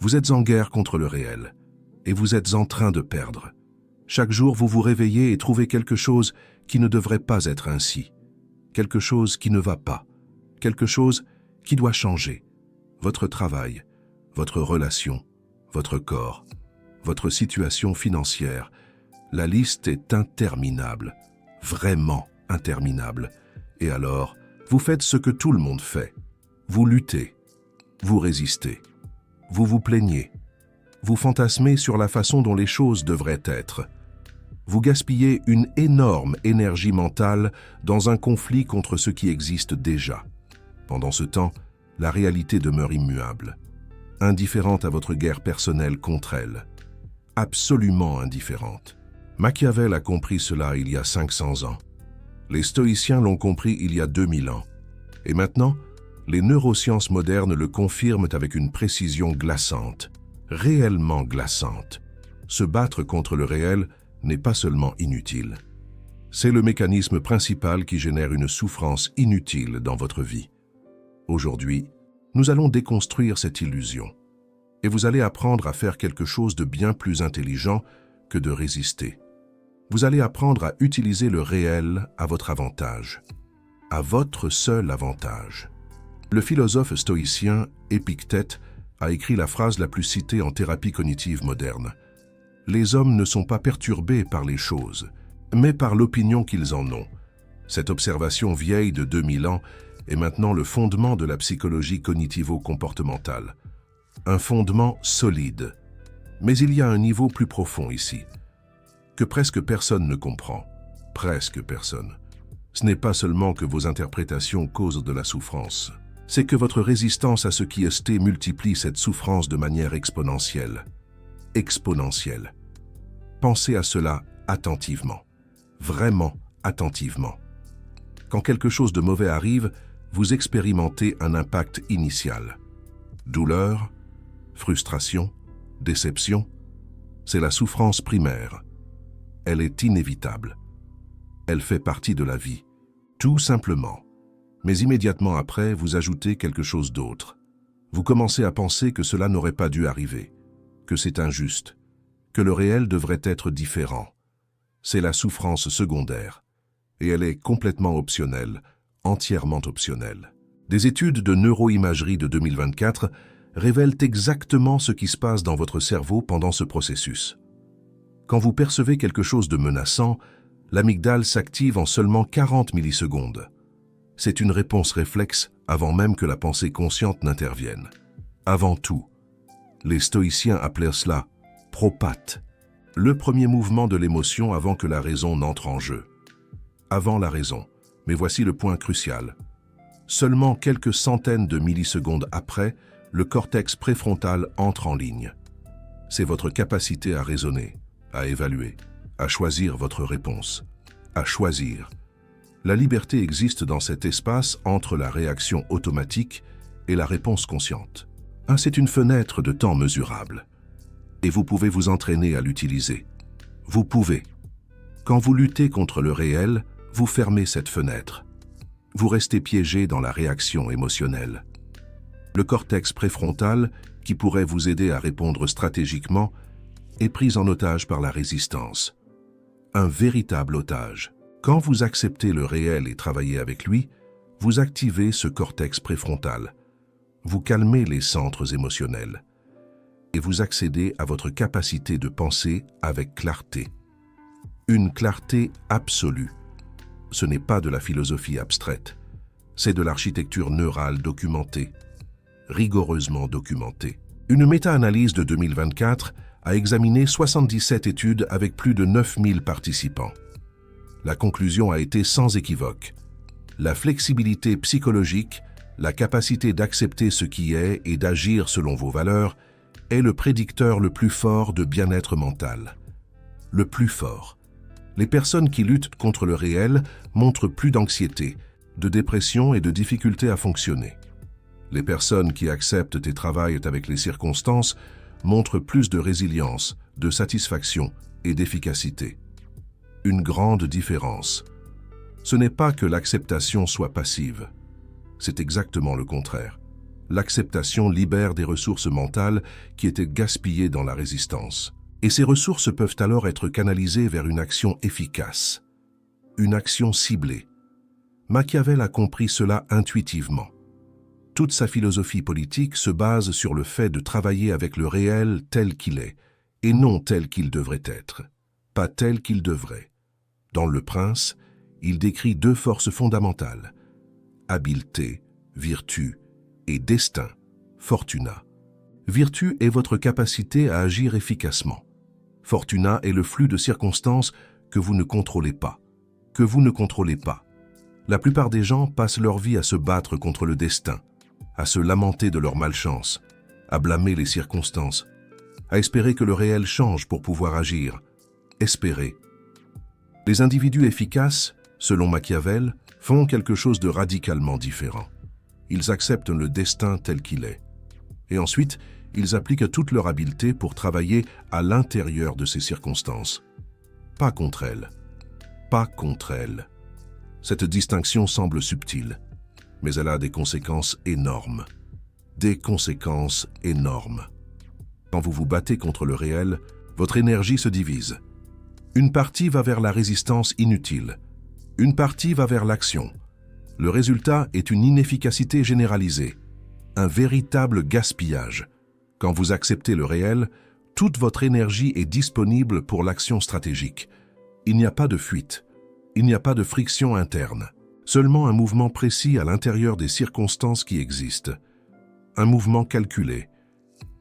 Vous êtes en guerre contre le réel, et vous êtes en train de perdre. Chaque jour, vous vous réveillez et trouvez quelque chose qui ne devrait pas être ainsi. Quelque chose qui ne va pas. Quelque chose qui doit changer. Votre travail, votre relation, votre corps, votre situation financière. La liste est interminable, vraiment interminable. Et alors, vous faites ce que tout le monde fait. Vous luttez, vous résistez, vous vous plaignez, vous fantasmez sur la façon dont les choses devraient être. Vous gaspillez une énorme énergie mentale dans un conflit contre ce qui existe déjà. Pendant ce temps, la réalité demeure immuable, indifférente à votre guerre personnelle contre elle. Absolument indifférente. Machiavel a compris cela il y a 500 ans. Les stoïciens l'ont compris il y a 2000 ans. Et maintenant, les neurosciences modernes le confirment avec une précision glaçante, réellement glaçante. Se battre contre le réel n'est pas seulement inutile. C'est le mécanisme principal qui génère une souffrance inutile dans votre vie. Aujourd'hui, nous allons déconstruire cette illusion. Et vous allez apprendre à faire quelque chose de bien plus intelligent que de résister. Vous allez apprendre à utiliser le réel à votre avantage, à votre seul avantage. Le philosophe stoïcien Épictète a écrit la phrase la plus citée en thérapie cognitive moderne. Les hommes ne sont pas perturbés par les choses, mais par l'opinion qu'ils en ont. Cette observation vieille de 2000 ans est maintenant le fondement de la psychologie cognitivo-comportementale. Un fondement solide. Mais il y a un niveau plus profond ici, que presque personne ne comprend. Presque personne. Ce n'est pas seulement que vos interprétations causent de la souffrance, c'est que votre résistance à ce qui est multiplie cette souffrance de manière exponentielle. Exponentielle. Pensez à cela attentivement. Vraiment attentivement. Quand quelque chose de mauvais arrive, vous expérimentez un impact initial. Douleur, frustration, déception, c'est la souffrance primaire. Elle est inévitable. Elle fait partie de la vie, tout simplement. Mais immédiatement après, vous ajoutez quelque chose d'autre. Vous commencez à penser que cela n'aurait pas dû arriver, que c'est injuste, que le réel devrait être différent. C'est la souffrance secondaire, et elle est complètement optionnelle, entièrement optionnelle. Des études de neuroimagerie de 2024 révèlent exactement ce qui se passe dans votre cerveau pendant ce processus. Quand vous percevez quelque chose de menaçant, l'amygdale s'active en seulement 40 millisecondes. C'est une réponse réflexe avant même que la pensée consciente n'intervienne. Avant tout, les stoïciens appelaient cela « propate », le premier mouvement de l'émotion avant que la raison n'entre en jeu. Avant la raison, mais voici le point crucial. Seulement quelques centaines de millisecondes après, le cortex préfrontal entre en ligne. C'est votre capacité à raisonner, à évaluer, à choisir votre réponse, à choisir. La liberté existe dans cet espace entre la réaction automatique et la réponse consciente. C'est une fenêtre de temps mesurable. Et vous pouvez vous entraîner à l'utiliser. Vous pouvez. Quand vous luttez contre le réel, vous fermez cette fenêtre. Vous restez piégé dans la réaction émotionnelle. Le cortex préfrontal, qui pourrait vous aider à répondre stratégiquement, est pris en otage par la résistance. Un véritable otage. Quand vous acceptez le réel et travaillez avec lui, vous activez ce cortex préfrontal. Vous calmez les centres émotionnels. Et vous accédez à votre capacité de penser avec clarté. Une clarté absolue. Ce n'est pas de la philosophie abstraite. C'est de l'architecture neurale documentée. Rigoureusement documentée. Une méta-analyse de 2024 a examiné 77 études avec plus de 9000 participants. La conclusion a été sans équivoque. La flexibilité psychologique, la capacité d'accepter ce qui est et d'agir selon vos valeurs, est le prédicteur le plus fort de bien-être mental. Le plus fort. Les personnes qui luttent contre le réel montrent plus d'anxiété, de dépression et de difficulté à fonctionner. Les personnes qui acceptent et travaillent avec les circonstances montrent plus de résilience, de satisfaction et d'efficacité. Une grande différence. Ce n'est pas que l'acceptation soit passive. C'est exactement le contraire. L'acceptation libère des ressources mentales qui étaient gaspillées dans la résistance. Et ces ressources peuvent alors être canalisées vers une action efficace, une action ciblée. Machiavel a compris cela intuitivement. Toute sa philosophie politique se base sur le fait de travailler avec le réel tel qu'il est, et non tel qu'il devrait être, pas tel qu'il devrait. Dans Le Prince, il décrit deux forces fondamentales, habileté, vertu, et destin, fortuna. Vertu est votre capacité à agir efficacement. Fortuna est le flux de circonstances que vous ne contrôlez pas. La plupart des gens passent leur vie à se battre contre le destin, à se lamenter de leur malchance, à blâmer les circonstances, à espérer que le réel change pour pouvoir agir. Espérer. Les individus efficaces, selon Machiavel, font quelque chose de radicalement différent. Ils acceptent le destin tel qu'il est. Et ensuite, ils appliquent toute leur habileté pour travailler à l'intérieur de ces circonstances. Pas contre elles. Pas contre elles. Cette distinction semble subtile, mais elle a des conséquences énormes. Des conséquences énormes. Quand vous vous battez contre le réel, votre énergie se divise. Une partie va vers la résistance inutile. Une partie va vers l'action. Le résultat est une inefficacité généralisée, un véritable gaspillage. Quand vous acceptez le réel, toute votre énergie est disponible pour l'action stratégique. Il n'y a pas de fuite, il n'y a pas de friction interne, seulement un mouvement précis à l'intérieur des circonstances qui existent. Un mouvement calculé.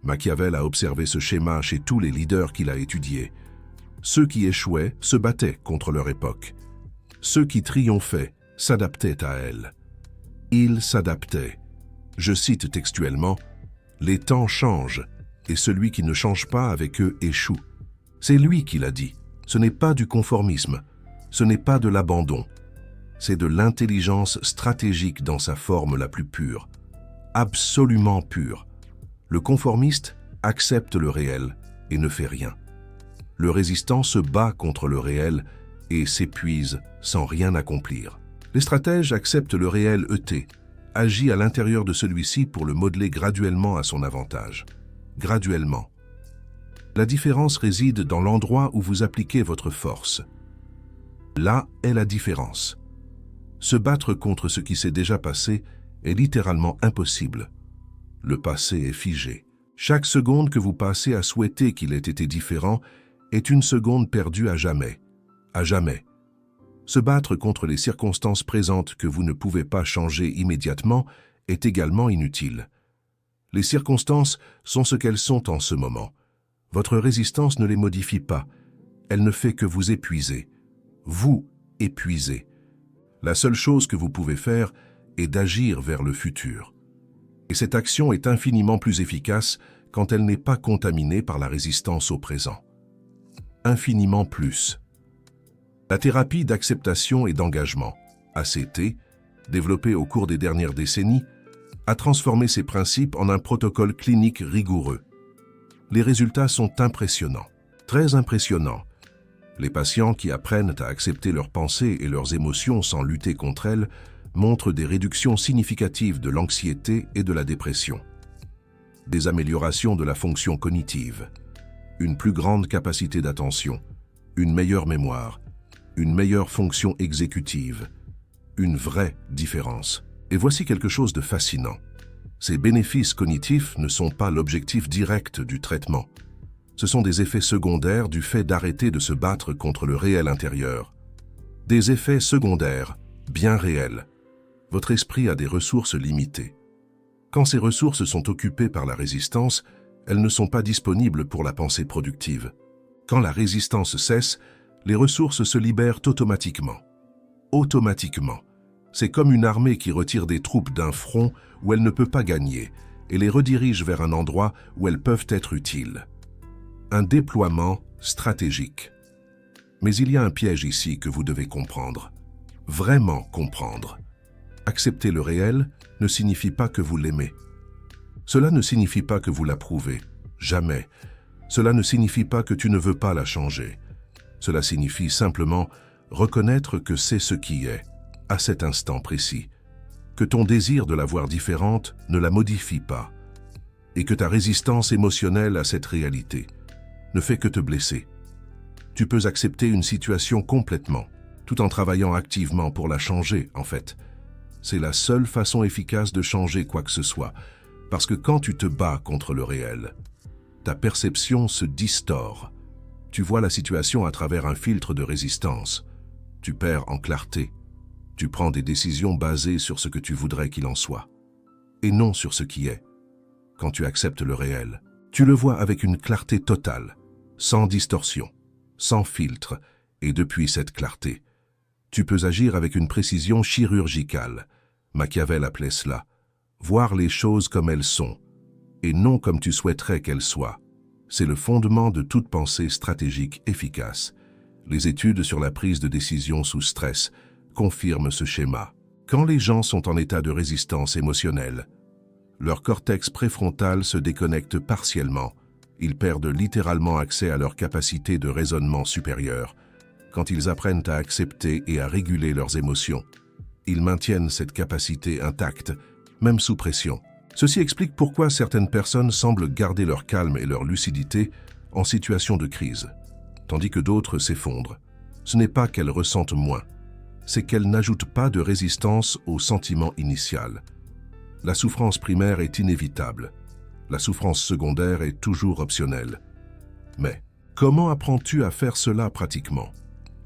Machiavel a observé ce schéma chez tous les leaders qu'il a étudiés. Ceux qui échouaient se battaient contre leur époque. Ceux qui triomphaient s'adaptaient à elle. Ils s'adaptaient. Je cite textuellement, « Les temps changent, et celui qui ne change pas avec eux échoue. » C'est lui qui l'a dit. Ce n'est pas du conformisme, ce n'est pas de l'abandon. C'est de l'intelligence stratégique dans sa forme la plus pure. Absolument pure. Le conformiste accepte le réel et ne fait rien. Le résistant se bat contre le réel et s'épuise sans rien accomplir. Les stratèges acceptent le réel agit à l'intérieur de celui-ci pour le modeler graduellement à son avantage. Graduellement. La différence réside dans l'endroit où vous appliquez votre force. Là est la différence. Se battre contre ce qui s'est déjà passé est littéralement impossible. Le passé est figé. Chaque seconde que vous passez à souhaiter qu'il ait été différent est une seconde perdue à jamais. À jamais. Se battre contre les circonstances présentes que vous ne pouvez pas changer immédiatement est également inutile. Les circonstances sont ce qu'elles sont en ce moment. Votre résistance ne les modifie pas. Elle ne fait que vous épuiser. Vous épuiser. La seule chose que vous pouvez faire est d'agir vers le futur. Et cette action est infiniment plus efficace quand elle n'est pas contaminée par la résistance au présent. Infiniment plus. La thérapie d'acceptation et d'engagement, ACT, développée au cours des dernières décennies, a transformé ces principes en un protocole clinique rigoureux. Les résultats sont impressionnants, très impressionnants. Les patients qui apprennent à accepter leurs pensées et leurs émotions sans lutter contre elles montrent des réductions significatives de l'anxiété et de la dépression. Des améliorations de la fonction cognitive, une plus grande capacité d'attention, une meilleure mémoire, une meilleure fonction exécutive, une vraie différence. Et voici quelque chose de fascinant. Ces bénéfices cognitifs ne sont pas l'objectif direct du traitement. Ce sont des effets secondaires du fait d'arrêter de se battre contre le réel intérieur. Des effets secondaires, bien réels. Votre esprit a des ressources limitées. Quand ces ressources sont occupées par la résistance, elles ne sont pas disponibles pour la pensée productive. Quand la résistance cesse, les ressources se libèrent automatiquement. Automatiquement. C'est comme une armée qui retire des troupes d'un front où elle ne peut pas gagner et les redirige vers un endroit où elles peuvent être utiles. Un déploiement stratégique. Mais il y a un piège ici que vous devez comprendre. Vraiment comprendre. Accepter le réel ne signifie pas que vous l'aimez. Cela ne signifie pas que vous l'approuvez. Jamais. Cela ne signifie pas que tu ne veux pas la changer. Cela signifie simplement reconnaître que c'est ce qui est, à cet instant précis. que ton désir de la voir différente ne la modifie pas, et que ta résistance émotionnelle à cette réalité ne fait que te blesser. Tu peux accepter une situation complètement, tout en travaillant activement pour la changer, en fait. C'est la seule façon efficace de changer quoi que ce soit, parce que quand tu te bats contre le réel, ta perception se distord. Tu vois la situation à travers un filtre de résistance. Tu perds en clarté. Tu prends des décisions basées sur ce que tu voudrais qu'il en soit, et non sur ce qui est. Quand tu acceptes le réel, tu le vois avec une clarté totale, sans distorsion, sans filtre, et depuis cette clarté, tu peux agir avec une précision chirurgicale. Machiavel appelait cela « voir les choses comme elles sont », et non comme tu souhaiterais qu'elles soient. C'est le fondement de toute pensée stratégique efficace. Les études sur la prise de décision sous stress confirment ce schéma. Quand les gens sont en état de résistance émotionnelle, leur cortex préfrontal se déconnecte partiellement. Ils perdent littéralement accès à leur capacité de raisonnement supérieure. Quand ils apprennent à accepter et à réguler leurs émotions, ils maintiennent cette capacité intacte, même sous pression. Ceci explique pourquoi certaines personnes semblent garder leur calme et leur lucidité en situation de crise, tandis que d'autres s'effondrent. Ce n'est pas qu'elles ressentent moins, c'est qu'elles n'ajoutent pas de résistance au sentiment initial. La souffrance primaire est inévitable. La souffrance secondaire est toujours optionnelle. Mais comment apprends-tu à faire cela pratiquement?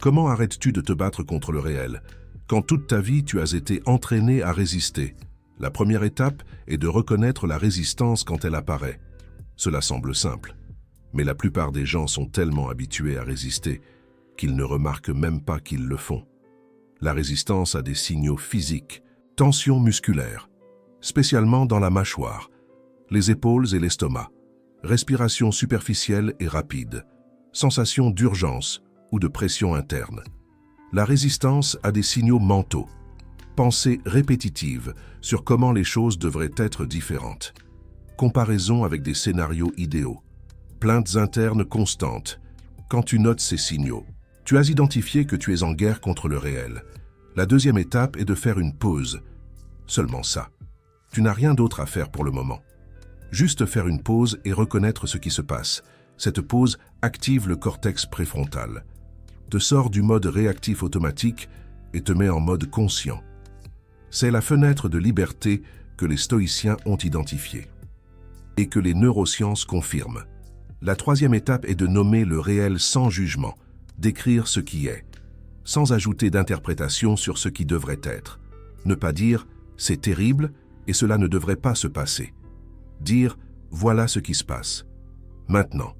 Comment arrêtes-tu de te battre contre le réel, quand toute ta vie tu as été entraîné à résister? La première étape est de reconnaître la résistance quand elle apparaît. Cela semble simple, mais la plupart des gens sont tellement habitués à résister qu'ils ne remarquent même pas qu'ils le font. La résistance a des signaux physiques, tension musculaire, spécialement dans la mâchoire, les épaules et l'estomac, respiration superficielle et rapide, sensation d'urgence ou de pression interne. La résistance a des signaux mentaux, pensées répétitives sur comment les choses devraient être différentes, comparaison avec des scénarios idéaux, plaintes internes constantes. Quand tu notes ces signaux, tu as identifié que tu es en guerre contre le réel. La deuxième étape est de faire une pause. Seulement ça. Tu n'as rien d'autre à faire pour le moment. Juste faire une pause et reconnaître ce qui se passe. Cette pause active le cortex préfrontal, te sort du mode réactif automatique et te met en mode conscient. C'est la fenêtre de liberté que les stoïciens ont identifiée et que les neurosciences confirment. La troisième étape est de nommer le réel sans jugement, d'écrire ce qui est, sans ajouter d'interprétation sur ce qui devrait être. Ne pas dire « c'est terrible et cela ne devrait pas se passer ». Dire « voilà ce qui se passe ». Maintenant.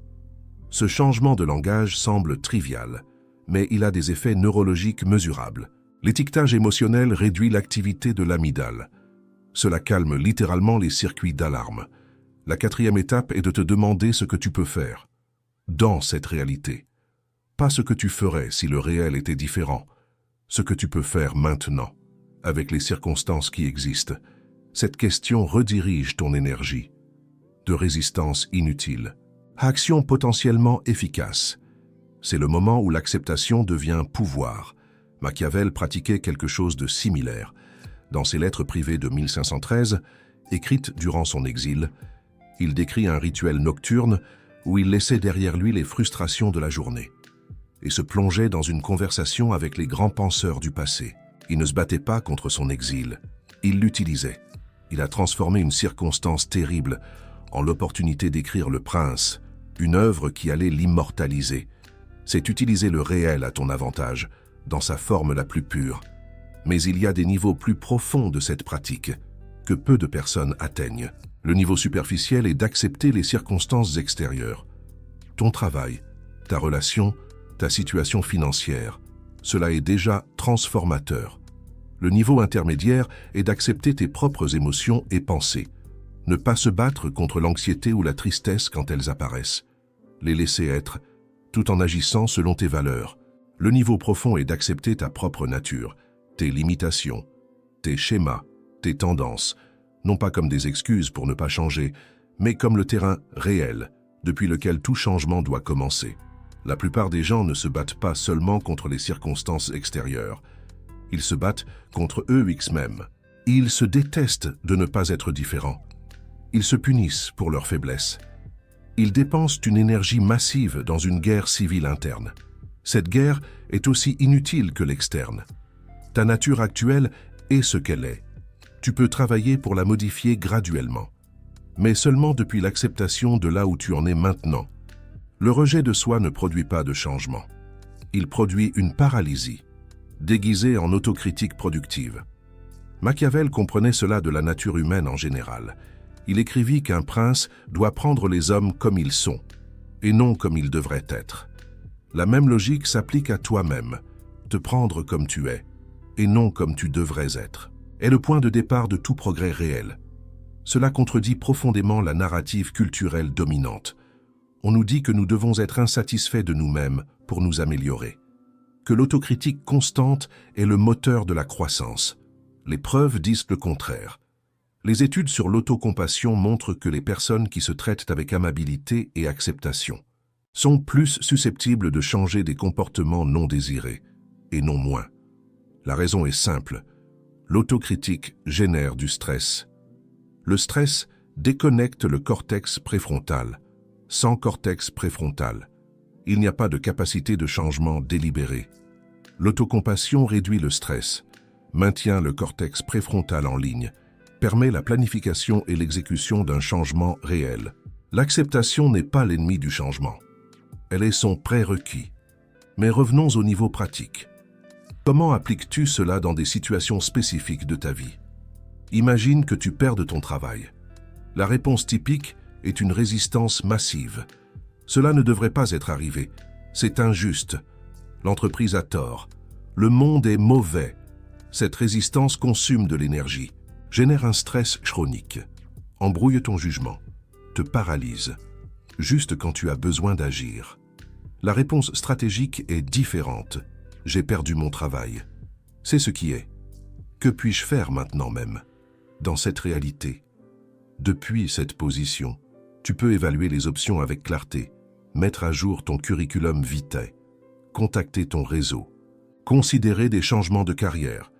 Ce changement de langage semble trivial, mais il a des effets neurologiques mesurables. L'étiquetage émotionnel réduit l'activité de l'amygdale. Cela calme littéralement les circuits d'alarme. La quatrième étape est de te demander ce que tu peux faire dans cette réalité. Pas ce que tu ferais si le réel était différent. Ce que tu peux faire maintenant, avec les circonstances qui existent. Cette question redirige ton énergie. De résistance inutile. Action potentiellement efficace. C'est le moment où l'acceptation devient pouvoir. Machiavel pratiquait quelque chose de similaire. Dans ses lettres privées de 1513, écrites durant son exil, il décrit un rituel nocturne où il laissait derrière lui les frustrations de la journée et se plongeait dans une conversation avec les grands penseurs du passé. Il ne se battait pas contre son exil, il l'utilisait. Il a transformé une circonstance terrible en l'opportunité d'écrire Le Prince, une œuvre qui allait l'immortaliser. C'est utiliser le réel à ton avantage, dans sa forme la plus pure. Mais il y a des niveaux plus profonds de cette pratique, que peu de personnes atteignent. Le niveau superficiel est d'accepter les circonstances extérieures. Ton travail, ta relation, ta situation financière, cela est déjà transformateur. Le niveau intermédiaire est d'accepter tes propres émotions et pensées. Ne pas se battre contre l'anxiété ou la tristesse quand elles apparaissent. Les laisser être, tout en agissant selon tes valeurs. Le niveau profond est d'accepter ta propre nature, tes limitations, tes schémas, tes tendances, non pas comme des excuses pour ne pas changer, mais comme le terrain réel, depuis lequel tout changement doit commencer. La plupart des gens ne se battent pas seulement contre les circonstances extérieures. Ils se battent contre eux-mêmes. Ils se détestent de ne pas être différents. Ils se punissent pour leur faiblesse. Ils dépensent une énergie massive dans une guerre civile interne. Cette guerre est aussi inutile que l'externe. Ta nature actuelle est ce qu'elle est. Tu peux travailler pour la modifier graduellement, mais seulement depuis l'acceptation de là où tu en es maintenant. Le rejet de soi ne produit pas de changement. Il produit une paralysie, déguisée en autocritique productive. Machiavel comprenait cela de la nature humaine en général. Il écrivit qu'un prince doit prendre les hommes comme ils sont, et non comme ils devraient être. La même logique s'applique à toi-même, te prendre comme tu es, et non comme tu devrais être, est le point de départ de tout progrès réel. Cela contredit profondément la narrative culturelle dominante. On nous dit que nous devons être insatisfaits de nous-mêmes pour nous améliorer, que l'autocritique constante est le moteur de la croissance. Les preuves disent le contraire. Les études sur l'autocompassion montrent que les personnes qui se traitent avec amabilité et acceptation sont plus susceptibles de changer des comportements non désirés, et non moins. La raison est simple. L'autocritique génère du stress. Le stress déconnecte le cortex préfrontal. Sans cortex préfrontal, il n'y a pas de capacité de changement délibéré. L'autocompassion réduit le stress, maintient le cortex préfrontal en ligne, permet la planification et l'exécution d'un changement réel. L'acceptation n'est pas l'ennemi du changement. Elle est son prérequis. Mais revenons au niveau pratique. Comment appliques-tu cela dans des situations spécifiques de ta vie? Imagine que tu perdes ton travail. La réponse typique est une résistance massive. Cela ne devrait pas être arrivé. C'est injuste. L'entreprise a tort. Le monde est mauvais. Cette résistance consomme de l'énergie, génère un stress chronique, embrouille ton jugement, te paralyse, juste quand tu as besoin d'agir. La réponse stratégique est différente. J'ai perdu mon travail. C'est ce qui est. Que puis-je faire maintenant même, dans cette réalité? Depuis cette position, tu peux évaluer les options avec clarté, mettre à jour ton curriculum vitae, contacter ton réseau, considérer des changements de carrière,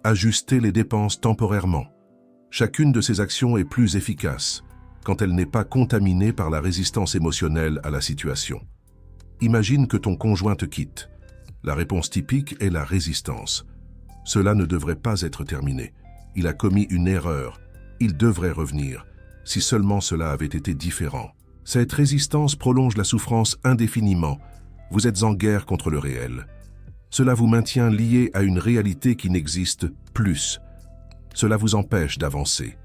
ajuster les dépenses temporairement. Chacune de ces actions est plus efficace quand elle n'est pas contaminée par la résistance émotionnelle à la situation. Imagine que ton conjoint te quitte. La réponse typique est la résistance. Cela ne devrait pas être terminé. Il a commis une erreur. Il devrait revenir. Si seulement cela avait été différent. Cette résistance prolonge la souffrance indéfiniment. Vous êtes en guerre contre le réel. Cela vous maintient lié à une réalité qui n'existe plus. Cela vous empêche d'avancer.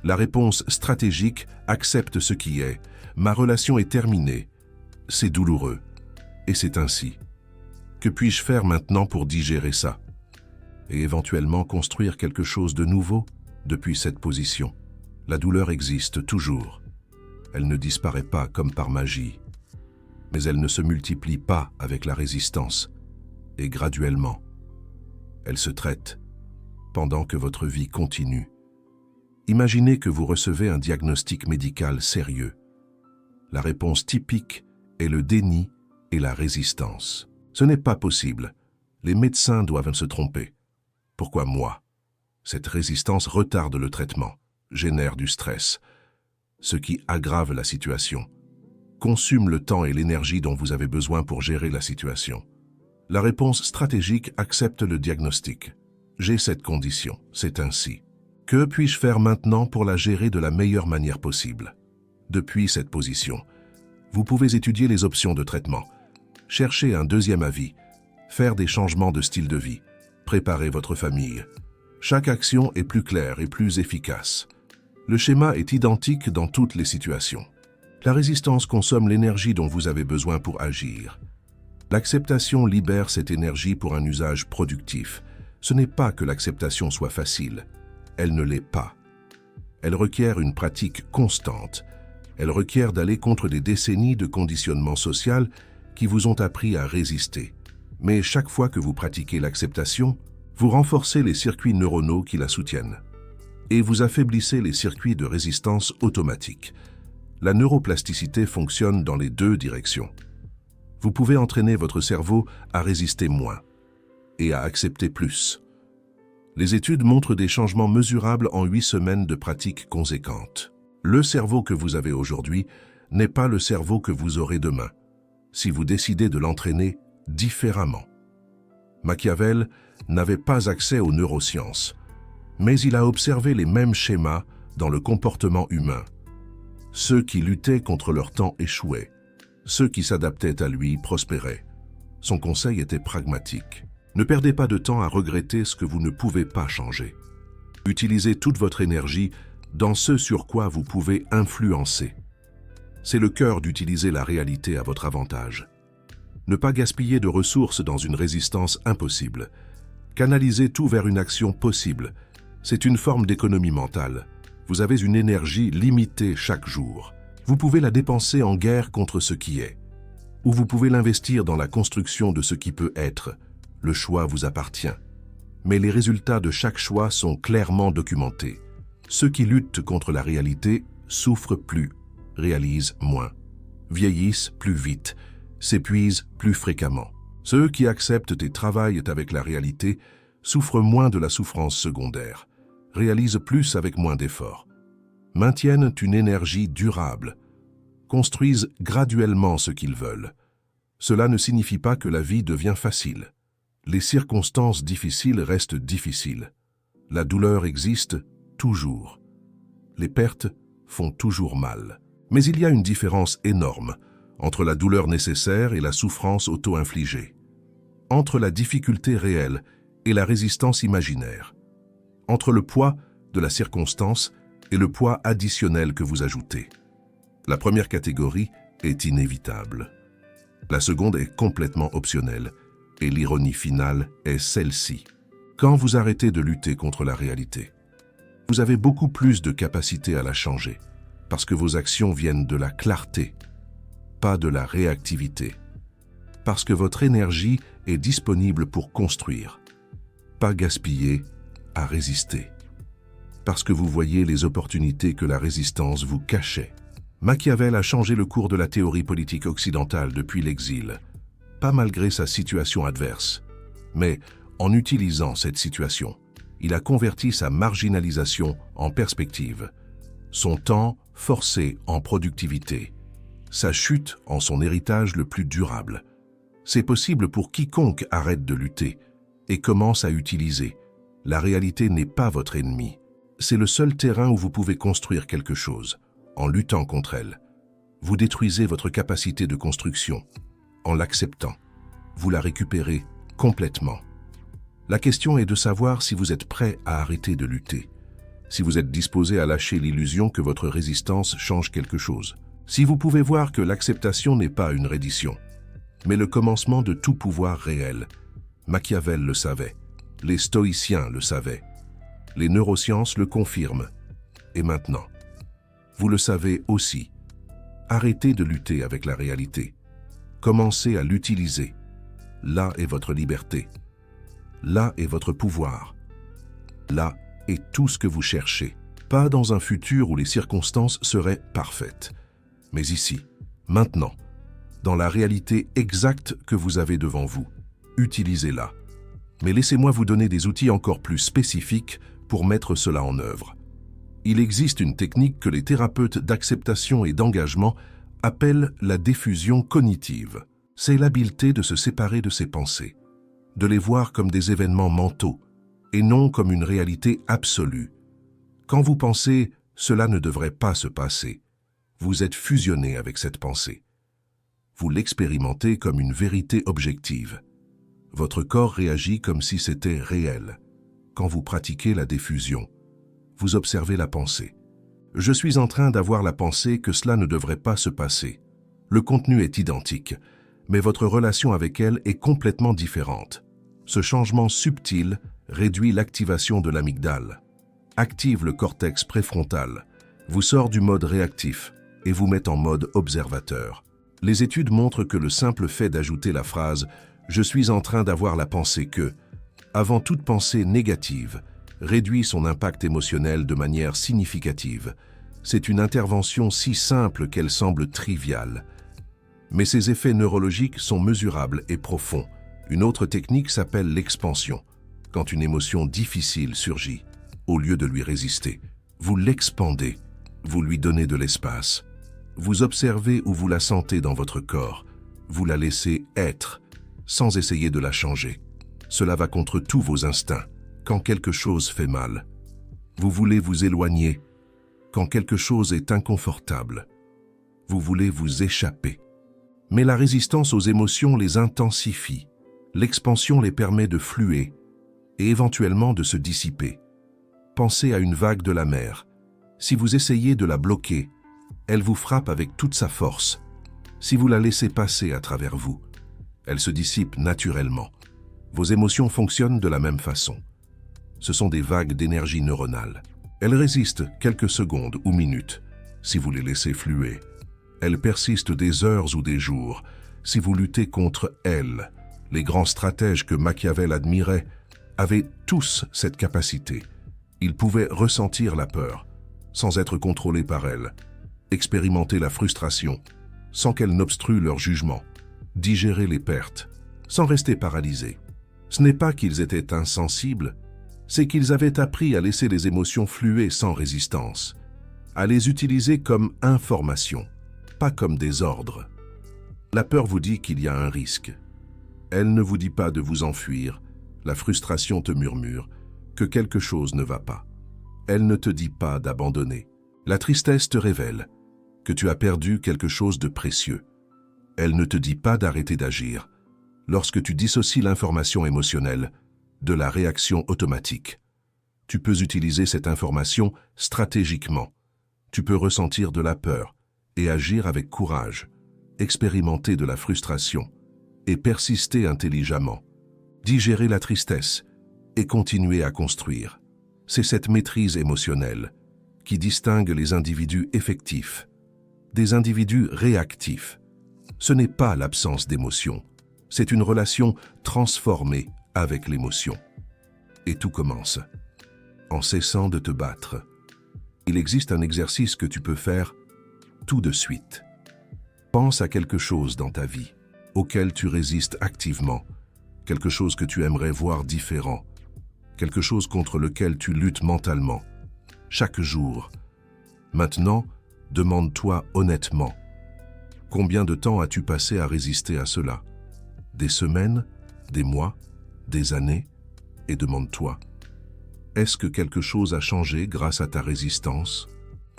La réponse stratégique accepte ce qui est. Ma relation est terminée. C'est douloureux. Et c'est ainsi. Que puis-je faire maintenant pour digérer ça? Et éventuellement construire quelque chose de nouveau depuis cette position. La douleur existe toujours. Elle ne disparaît pas comme par magie. Mais elle ne se multiplie pas avec la résistance. Et graduellement, elle se traite pendant que votre vie continue. Imaginez que vous recevez un diagnostic médical sérieux. La réponse typique est le déni et la résistance. Ce n'est pas possible. Les médecins doivent se tromper. Pourquoi moi? Cette résistance retarde le traitement, génère du stress, ce qui aggrave la situation, consomme le temps et l'énergie dont vous avez besoin pour gérer la situation. La réponse stratégique accepte le diagnostic. J'ai cette condition, c'est ainsi. Que puis-je faire maintenant pour la gérer de la meilleure manière possible? Depuis cette position, vous pouvez étudier les options de traitement, chercher un deuxième avis, faire des changements de style de vie, préparer votre famille. Chaque action est plus claire et plus efficace. Le schéma est identique dans toutes les situations. La résistance consomme l'énergie dont vous avez besoin pour agir. L'acceptation libère cette énergie pour un usage productif. Ce n'est pas que l'acceptation soit facile. Elle ne l'est pas. Elle requiert une pratique constante. Elle requiert d'aller contre des décennies de conditionnement social qui vous ont appris à résister. Mais chaque fois que vous pratiquez l'acceptation, vous renforcez les circuits neuronaux qui la soutiennent. Et vous affaiblissez les circuits de résistance automatique. La neuroplasticité fonctionne dans les deux directions. Vous pouvez entraîner votre cerveau à résister moins et à accepter plus. Les études montrent des changements mesurables en 8 semaines de pratique conséquente. Le cerveau que vous avez aujourd'hui n'est pas le cerveau que vous aurez demain, si vous décidez de l'entraîner différemment. Machiavel n'avait pas accès aux neurosciences, mais il a observé les mêmes schémas dans le comportement humain. Ceux qui luttaient contre leur temps échouaient. Ceux qui s'adaptaient à lui prospéraient. Son conseil était pragmatique. Ne perdez pas de temps à regretter ce que vous ne pouvez pas changer. Utilisez toute votre énergie dans ce sur quoi vous pouvez influencer. C'est le cœur d'utiliser la réalité à votre avantage. Ne pas gaspiller de ressources dans une résistance impossible. Canalisez tout vers une action possible. C'est une forme d'économie mentale. Vous avez une énergie limitée chaque jour. Vous pouvez la dépenser en guerre contre ce qui est. Ou vous pouvez l'investir dans la construction de ce qui peut être. Le choix vous appartient. Mais les résultats de chaque choix sont clairement documentés. Ceux qui luttent contre la réalité souffrent plus, réalisent moins, vieillissent plus vite, s'épuisent plus fréquemment. Ceux qui acceptent et travaillent avec la réalité souffrent moins de la souffrance secondaire, réalisent plus avec moins d'efforts, maintiennent une énergie durable, construisent graduellement ce qu'ils veulent. Cela ne signifie pas que la vie devient facile. Les circonstances difficiles restent difficiles. La douleur existe toujours. Les pertes font toujours mal. Mais il y a une différence énorme entre la douleur nécessaire et la souffrance auto-infligée, entre la difficulté réelle et la résistance imaginaire, entre le poids de la circonstance et le poids additionnel que vous ajoutez. La première catégorie est inévitable. La seconde est complètement optionnelle, et l'ironie finale est celle-ci. Quand vous arrêtez de lutter contre la réalité, vous avez beaucoup plus de capacité à la changer, parce que vos actions viennent de la clarté, pas de la réactivité. Parce que votre énergie est disponible pour construire, pas gaspiller à résister. Parce que vous voyez les opportunités que la résistance vous cachait. Machiavel a changé le cours de la théorie politique occidentale depuis l'exil, pas malgré sa situation adverse, mais en utilisant cette situation, il a converti sa marginalisation en perspective, son temps forcé en productivité, sa chute en son héritage le plus durable. C'est possible pour quiconque arrête de lutter et commence à utiliser. La réalité n'est pas votre ennemi. C'est le seul terrain où vous pouvez construire quelque chose, en luttant contre elle. Vous détruisez votre capacité de construction. En l'acceptant, vous la récupérez complètement. La question est de savoir si vous êtes prêt à arrêter de lutter, si vous êtes disposé à lâcher l'illusion que votre résistance change quelque chose, si vous pouvez voir que l'acceptation n'est pas une reddition, mais le commencement de tout pouvoir réel. Machiavel le savait, les stoïciens le savaient, les neurosciences le confirment. Et maintenant, vous le savez aussi. Arrêtez de lutter avec la réalité. Commencez à l'utiliser. Là est votre liberté. Là est votre pouvoir. Là est tout ce que vous cherchez. Pas dans un futur où les circonstances seraient parfaites, mais ici, maintenant, dans la réalité exacte que vous avez devant vous. Utilisez-la. Mais laissez-moi vous donner des outils encore plus spécifiques pour mettre cela en œuvre. Il existe une technique que les thérapeutes d'acceptation et d'engagement appellent la diffusion cognitive. C'est l'habileté de se séparer de ses pensées, de les voir comme des événements mentaux et non comme une réalité absolue. Quand vous pensez « cela ne devrait pas se passer », vous êtes fusionné avec cette pensée. Vous l'expérimentez comme une vérité objective. Votre corps réagit comme si c'était réel. Quand vous pratiquez la diffusion, vous observez la pensée. Je suis en train d'avoir la pensée que cela ne devrait pas se passer. Le contenu est identique, mais votre relation avec elle est complètement différente. Ce changement subtil réduit l'activation de l'amygdale, active le cortex préfrontal, vous sort du mode réactif et vous met en mode observateur. Les études montrent que le simple fait d'ajouter la phrase « Je suis en train d'avoir la pensée que » avant toute pensée négative, réduit son impact émotionnel de manière significative. C'est une intervention si simple qu'elle semble triviale. Mais ses effets neurologiques sont mesurables et profonds. Une autre technique s'appelle l'expansion. Quand une émotion difficile surgit, au lieu de lui résister, vous l'expandez, vous lui donnez de l'espace. Vous observez où vous la sentez dans votre corps, vous la laissez être, sans essayer de la changer. Cela va contre tous vos instincts, quand quelque chose fait mal. Vous voulez vous éloigner, quand quelque chose est inconfortable. Vous voulez vous échapper. Mais la résistance aux émotions les intensifie. L'expansion les permet de fluer et éventuellement de se dissiper. Pensez à une vague de la mer. Si vous essayez de la bloquer, elle vous frappe avec toute sa force. Si vous la laissez passer à travers vous, elle se dissipe naturellement. Vos émotions fonctionnent de la même façon. Ce sont des vagues d'énergie neuronale. Elles résistent quelques secondes ou minutes, si vous les laissez fluer. Elles persistent des heures ou des jours, si vous luttez contre elles. Les grands stratèges que Machiavel admirait avaient tous cette capacité. Ils pouvaient ressentir la peur, sans être contrôlés par elle, expérimenter la frustration, sans qu'elle n'obstrue leur jugement, digérer les pertes, sans rester paralysés. Ce n'est pas qu'ils étaient insensibles, c'est qu'ils avaient appris à laisser les émotions fluer sans résistance, à les utiliser comme information, pas comme des ordres. La peur vous dit qu'il y a un risque. Elle ne vous dit pas de vous enfuir, la frustration te murmure que quelque chose ne va pas. Elle ne te dit pas d'abandonner. La tristesse te révèle que tu as perdu quelque chose de précieux. Elle ne te dit pas d'arrêter d'agir lorsque tu dissocies l'information émotionnelle de la réaction automatique. Tu peux utiliser cette information stratégiquement. Tu peux ressentir de la peur et agir avec courage, expérimenter de la frustration et persister intelligemment, digérer la tristesse et continuer à construire. C'est cette maîtrise émotionnelle qui distingue les individus effectifs des individus réactifs. Ce n'est pas l'absence d'émotion, c'est une relation transformée avec l'émotion. Et tout commence en cessant de te battre. Il existe un exercice que tu peux faire tout de suite. Pense à quelque chose dans ta vie auquel tu résistes activement, quelque chose que tu aimerais voir différent, quelque chose contre lequel tu luttes mentalement. Chaque jour. Maintenant, demande-toi honnêtement, combien de temps as-tu passé à résister à cela? Des semaines, des mois, des années? Et demande-toi, est-ce que quelque chose a changé grâce à ta résistance?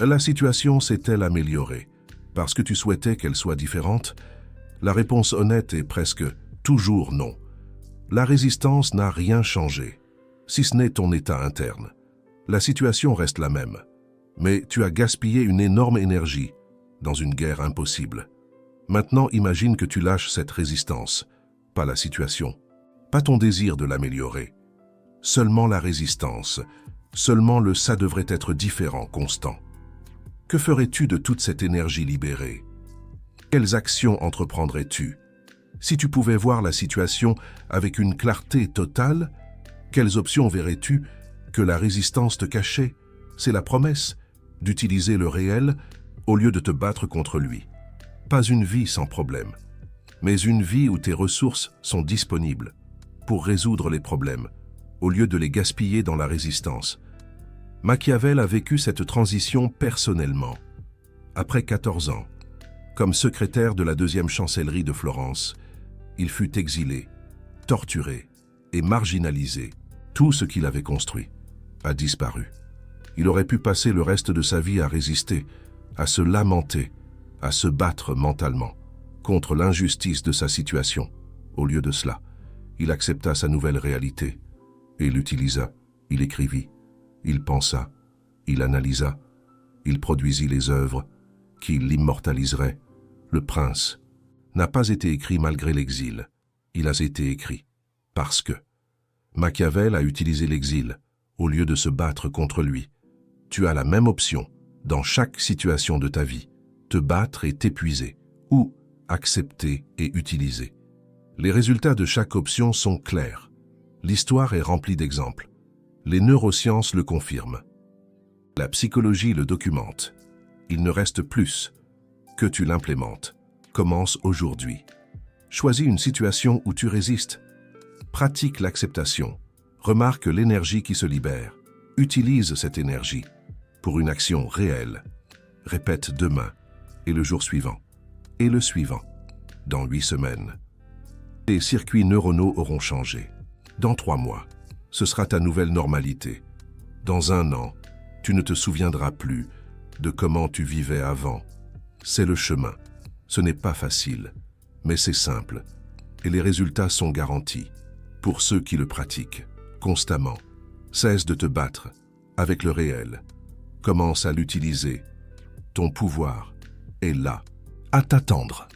La situation s'est-elle améliorée parce que tu souhaitais qu'elle soit différente? La réponse honnête est presque toujours non. La résistance n'a rien changé, si ce n'est ton état interne. La situation reste la même, mais tu as gaspillé une énorme énergie dans une guerre impossible. Maintenant, imagine que tu lâches cette résistance, pas la situation, pas ton désir de l'améliorer, seulement la résistance, seulement le « ça devrait être différent » constant. Que ferais-tu de toute cette énergie libérée? Quelles actions entreprendrais-tu? Si tu pouvais voir la situation avec une clarté totale, quelles options verrais-tu que la résistance te cachait? C'est la promesse d'utiliser le réel au lieu de te battre contre lui. Pas une vie sans problème, mais une vie où tes ressources sont disponibles pour résoudre les problèmes, au lieu de les gaspiller dans la résistance. Machiavel a vécu cette transition personnellement. Après 14 ans, comme secrétaire de la 2e chancellerie de Florence, il fut exilé, torturé et marginalisé. Tout ce qu'il avait construit a disparu. Il aurait pu passer le reste de sa vie à résister, à se lamenter, à se battre mentalement contre l'injustice de sa situation. Au lieu de cela, il accepta sa nouvelle réalité et l'utilisa. Il écrivit, il pensa, il analysa, il produisit les œuvres qui l'immortaliseraient. Le Prince n'a pas été écrit malgré l'exil. Il a été écrit parce que Machiavel a utilisé l'exil au lieu de se battre contre lui. Tu as la même option dans chaque situation de ta vie, te battre et t'épuiser, ou accepter et utiliser. Les résultats de chaque option sont clairs. L'histoire est remplie d'exemples. Les neurosciences le confirment. La psychologie le documente. Il ne reste plus que tu l'implémentes. Commence aujourd'hui. Choisis une situation où tu résistes. Pratique l'acceptation. Remarque l'énergie qui se libère. Utilise cette énergie pour une action réelle. Répète demain et le jour suivant et le suivant. Dans 8 semaines, tes circuits neuronaux auront changé. Dans 3 mois, ce sera ta nouvelle normalité. Dans 1 an, tu ne te souviendras plus de comment tu vivais avant. C'est le chemin. Ce n'est pas facile, mais c'est simple. Et les résultats sont garantis pour ceux qui le pratiquent constamment. Cesse de te battre avec le réel. Commence à l'utiliser. Ton pouvoir est là, à t'attendre.